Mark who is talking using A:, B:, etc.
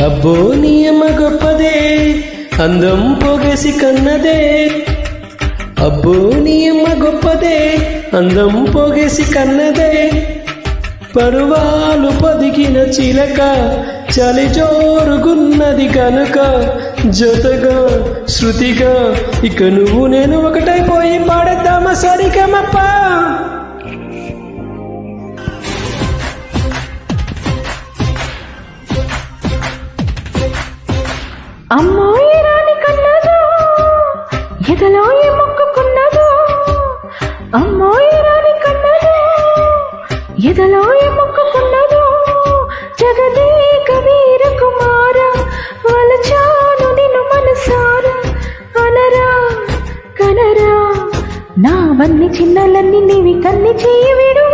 A: అబ్బో నీ అమ్మ గొప్పదే అందం పోగేసి కన్నదే. అబ్బో నీ అమ్మ గొప్పదే అందం పోగేసి కన్నదే. పరువాలు పొదిగిన చిలక చలి జోరుగున్నది కనుక జతగా శృతిగా ఇక నువ్వు నేను ఒకటైపోయి పాడేద్దామా సరిగమప్ప.
B: అమ్మాయి రాని కన్నదో ఎదలో ఏ మొక్కుకున్నదో. అమ్మాయి రాని కన్నదో ఎదలో ఏ మొక్కుకున్నదో. జగదేక వీర కుమార వలచాను నిన్ను మనసారా. అనరా కనరా నావన్నీ చిన్నలన్నీ నీవి కన్ని చేయి విడు.